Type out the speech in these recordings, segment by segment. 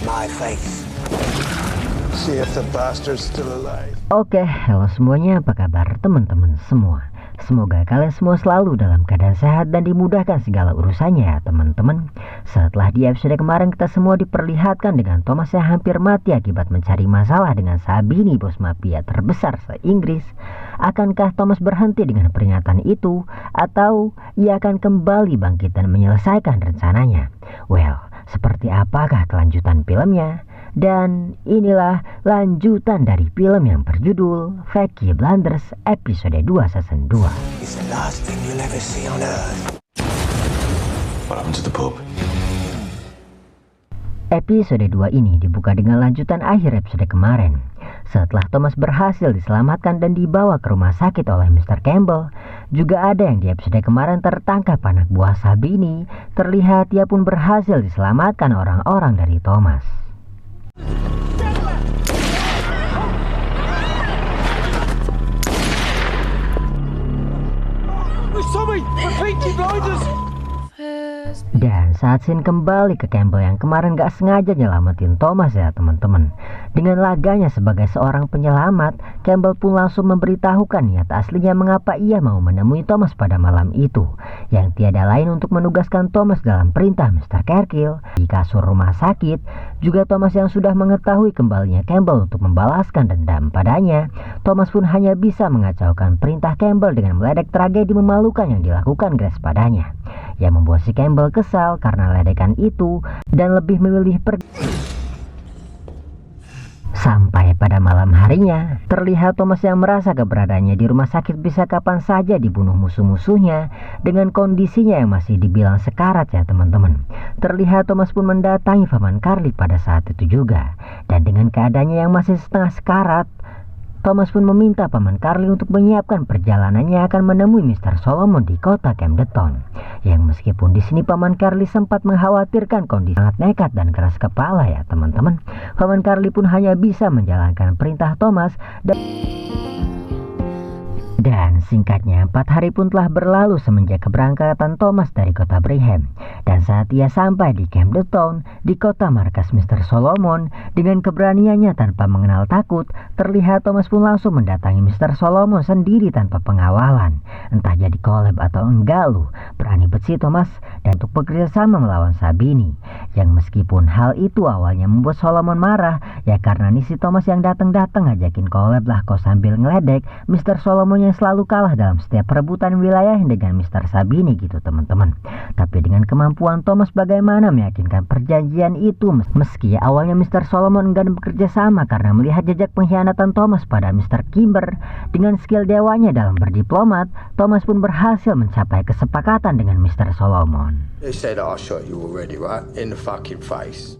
my face. See if the bastard's still alive. Oke, halo semuanya, apa kabar teman-teman semua? Semoga kalian semua selalu dalam keadaan sehat dan dimudahkan segala urusannya ya teman-teman. Setelah di episode kemarin kita semua diperlihatkan dengan Thomas yang hampir mati akibat mencari masalah dengan Sabini, bos mafia terbesar se-Inggris. Akankah Thomas berhenti dengan peringatan itu atau ia akan kembali bangkit dan menyelesaikan rencananya? Well, seperti apakah kelanjutan filmnya? Dan inilah lanjutan dari film yang berjudul Peaky Blinders episode 2 season 2. It's the last thing you'll ever see on Earth. What happened to the pub? Episode 2 ini dibuka dengan lanjutan akhir episode kemarin. Setelah Thomas berhasil diselamatkan dan dibawa ke rumah sakit oleh Mr. Campbell, juga ada yang di episode kemarin tertangkap anak buah Sabini. Terlihat ia pun berhasil diselamatkan orang-orang dari Thomas. Dan saat Sin kembali ke Campbell yang kemarin gak sengaja nyelamatin Thomas ya teman-teman. Dengan laganya sebagai seorang penyelamat, Campbell pun langsung memberitahukan niat aslinya mengapa ia mau menemui Thomas pada malam itu, yang tiada lain untuk menugaskan Thomas dalam perintah Mr. Kerkill di kasur rumah sakit. Juga Thomas yang sudah mengetahui kembalinya Campbell untuk membalaskan dendam padanya. Thomas pun hanya bisa mengacaukan perintah Campbell dengan meledek tragedi memalukan yang dilakukan Grace padanya, yang membuat si Campbell kesal karena ledekan itu dan lebih memilih pergi. Sampai pada malam harinya, terlihat Thomas yang merasa keberadaannya di rumah sakit bisa kapan saja dibunuh musuh-musuhnya dengan kondisinya yang masih dibilang sekarat ya teman-teman. Terlihat Thomas pun mendatangi Paman Carly pada saat itu juga. Dan dengan keadaannya yang masih setengah sekarat, Thomas pun meminta Paman Carly untuk menyiapkan perjalanannya akan menemui Mr. Solomon di kota Camden. Yang meskipun di sini Paman Carly sempat mengkhawatirkan kondisi sangat nekat dan keras kepala ya teman-teman. Paman Carly pun hanya bisa menjalankan perintah Thomas dan singkatnya 4 hari pun telah berlalu semenjak keberangkatan Thomas dari kota Brigham. Dan saat ia sampai di Camden, di kota markas Mr. Solomon, dengan keberaniannya tanpa mengenal takut, terlihat Thomas pun langsung mendatangi Mr. Solomon sendiri tanpa pengawalan. Entah jadi collab atau enggak lu, berani besi Thomas dan untuk bekerja sama melawan Sabini. Yang meskipun hal itu awalnya membuat Solomon marah, ya karena nih si Thomas yang datang ngajakin collab lah kok sambil ngeledek Mr. Solomon yang selalu kalah dalam setiap perebutan wilayah dengan Mr. Sabini gitu teman-teman. Tapi dengan kemampuan Thomas bagaimana meyakinkan perjanjian itu, meski awalnya Mr. Solomon enggan bekerja sama karena melihat jejak pengkhianatan Thomas pada Mr. Kimber. Dengan skill dewanya dalam berdiplomat, Thomas pun berhasil mencapai kesepakatan dengan Mr. Solomon. They say that I shot you already, right? In the fucking face.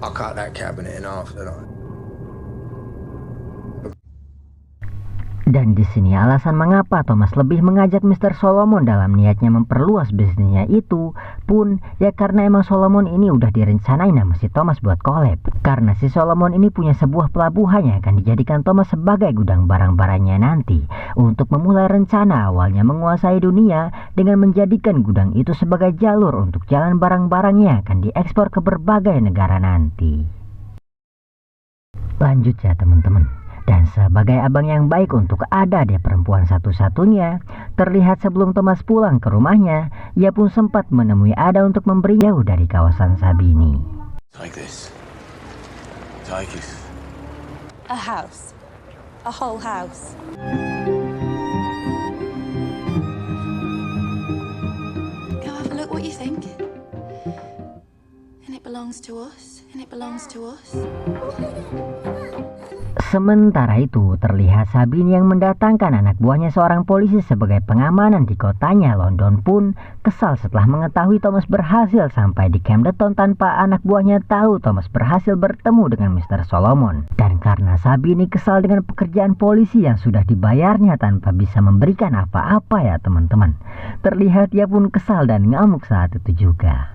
I cut that cabinet in half, didn't I? Dan di sini alasan mengapa Thomas lebih mengajak Mr. Solomon dalam niatnya memperluas bisnisnya itu pun ya karena emang Solomon ini udah direncanain sama si Thomas buat collab. Karena si Solomon ini punya sebuah pelabuhan yang akan dijadikan Thomas sebagai gudang barang-barangnya nanti untuk memulai rencana awalnya menguasai dunia dengan menjadikan gudang itu sebagai jalur untuk jalan barang-barangnya akan diekspor ke berbagai negara nanti. Lanjut ya teman-teman. Dan sebagai abang yang baik untuk adik perempuan satu-satunya, terlihat sebelum Thomas pulang ke rumahnya, ia pun sempat menemui Ada untuk memberi jauh dari kawasan Sabini. Take this. Take it. A house. A whole house. Go have a look what you think. And it belongs to us. And it belongs to us. Sementara itu terlihat Sabini yang mendatangkan anak buahnya seorang polisi sebagai pengamanan di kotanya London pun kesal setelah mengetahui Thomas berhasil sampai di Camden tanpa anak buahnya tahu Thomas berhasil bertemu dengan Mr. Solomon. Dan karena Sabini kesal dengan pekerjaan polisi yang sudah dibayarnya tanpa bisa memberikan apa-apa ya teman-teman. Terlihat ia pun kesal dan ngamuk saat itu juga.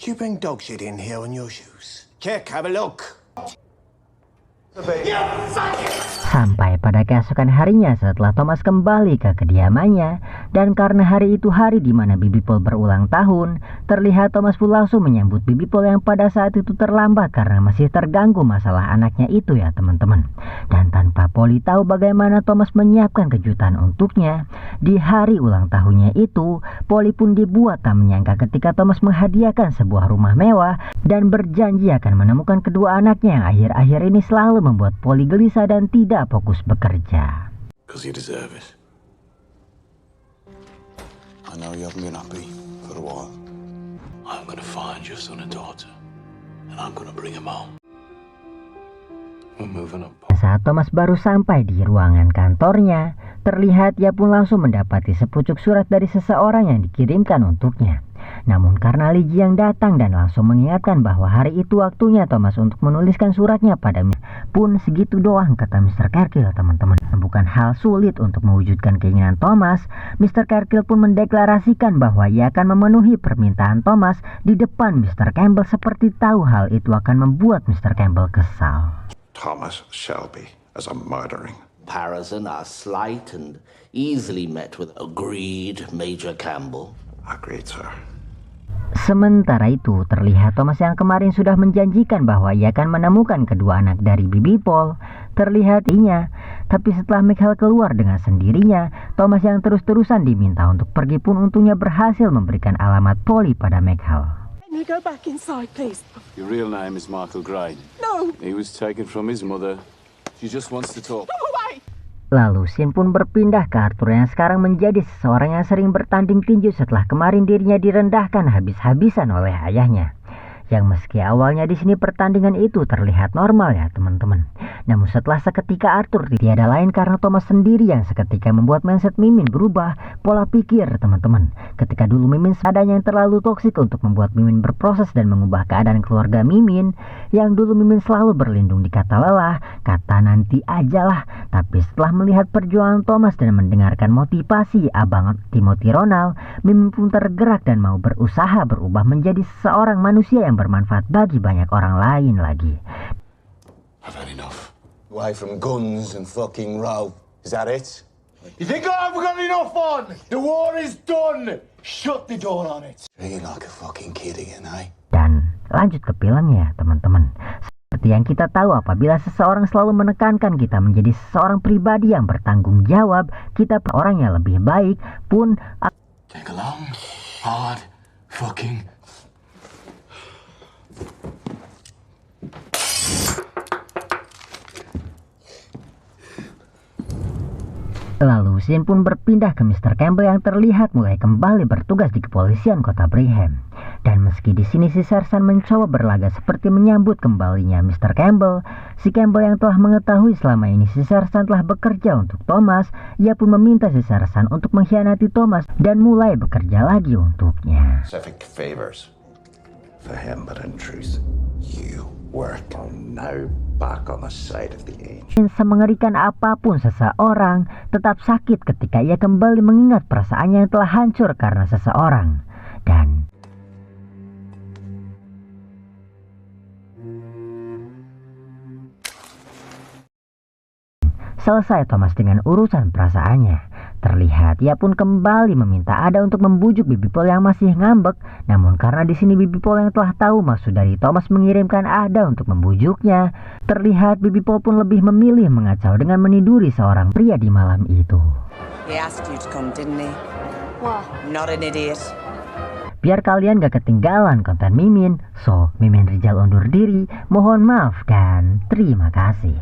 You bring dog shit in here on your shoes. Check, have a look. Sampai pada keesokan harinya setelah Thomas kembali ke kediamannya, dan karena hari itu hari di mana Bibi Paul berulang tahun, terlihat Thomas pun langsung menyambut Bibi Paul yang pada saat itu terlambat karena masih terganggu masalah anaknya itu ya teman-teman. Dan tanpa Polly tahu bagaimana Thomas menyiapkan kejutan untuknya, di hari ulang tahunnya itu, Polly pun dibuat tak menyangka ketika Thomas menghadiahkan sebuah rumah mewah dan berjanji akan menemukan kedua anaknya yang akhir-akhir ini selalu membuat Polly gelisah dan tidak fokus bekerja. Because you deserve it. I know you haven't been happy for a while. I'm gonna find your son and daughter, and I'm gonna bring them home. We're moving up. Saat Thomas baru sampai di ruangan kantornya, terlihat ia pun langsung mendapati sepucuk surat dari seseorang yang dikirimkan untuknya. Namun karena Ligi yang datang dan langsung mengingatkan bahwa hari itu waktunya Thomas untuk menuliskan suratnya padanya, pun segitu doang kata Mr. Cargill teman-teman. Bukan hal sulit untuk mewujudkan keinginan Thomas, Mr. Cargill pun mendeklarasikan bahwa ia akan memenuhi permintaan Thomas di depan Mr. Campbell seperti tahu hal itu akan membuat Mr. Campbell kesal. Thomas Shelby as a murdering. Comparison are slight and easily met with agreed, Major Campbell. Agreed, sir. Sementara itu, terlihat Thomas yang kemarin sudah menjanjikan bahwa ia akan menemukan kedua anak dari Bibi Paul, terlihat inya. Tapi setelah Michael keluar dengan sendirinya, Thomas yang terus-terusan diminta untuk pergi pun untungnya berhasil memberikan alamat Polly pada Michael. Can you go back inside, please? Your real name is Michael Gray. No! He was taken from his mother. She just wants to talk. Go away! Lalu scene pun berpindah ke Arthur yang sekarang menjadi seseorang yang sering bertanding tinju setelah kemarin dirinya direndahkan habis-habisan oleh ayahnya. Yang meski awalnya di sini pertandingan itu terlihat normal ya teman-teman. Namun setelah seketika Arthur tiada lain karena Thomas sendiri yang seketika membuat mindset Mimin berubah pola pikir teman-teman. Ketika dulu Mimin seadanya yang terlalu toksik untuk membuat Mimin berproses dan mengubah keadaan keluarga Mimin. Yang dulu Mimin selalu berlindung di kata lelah, kata nanti ajalah. Tapi setelah melihat perjuangan Thomas dan mendengarkan motivasi Abang Timothy Ronald, Mimin pun tergerak dan mau berusaha berubah menjadi seorang manusia yang bermanfaat bagi banyak orang lain lagi. I've had enough. Away from guns and fucking row. Is that it? You think I haven't got enough on? The war is done. Shut the door on it. Treating like a fucking kid again, eh? Dan lanjut ke filmnya teman-teman. Seperti yang kita tahu, apabila seseorang selalu menekankan kita menjadi seseorang pribadi yang bertanggung jawab, kita orang yang lebih baik pun Take a long, hard, fucking. Lalu scene pun berpindah ke Mr. Campbell yang terlihat mulai kembali bertugas di kepolisian kota Brigham. Dan meski di sini si Sersan mencoba berlagak seperti menyambut kembalinya Mr. Campbell, si Campbell yang telah mengetahui selama ini si Sersan telah bekerja untuk Thomas, ia pun meminta si Sersan untuk mengkhianati Thomas dan mulai bekerja lagi untuknya. Specific favors for him, but in truth, you work now back on the side of the angel. Semengerikan apapun seseorang tetap sakit ketika ia kembali mengingat perasaannya yang telah hancur karena seseorang. Dan selesai Thomas dengan urusan perasaannya. Terlihat ia pun kembali meminta Ada untuk membujuk Bibi Paul yang masih ngambek. Namun karena di sini Bibi Paul yang telah tahu maksud dari Thomas mengirimkan Ada untuk membujuknya, terlihat Bibi Paul pun lebih memilih mengacau dengan meniduri seorang pria di malam itu. He asked you to come, didn't he? What? Not an idiot. Biar kalian gak ketinggalan konten Mimin, so Mimin Rizal undur diri, mohon maaf dan terima kasih.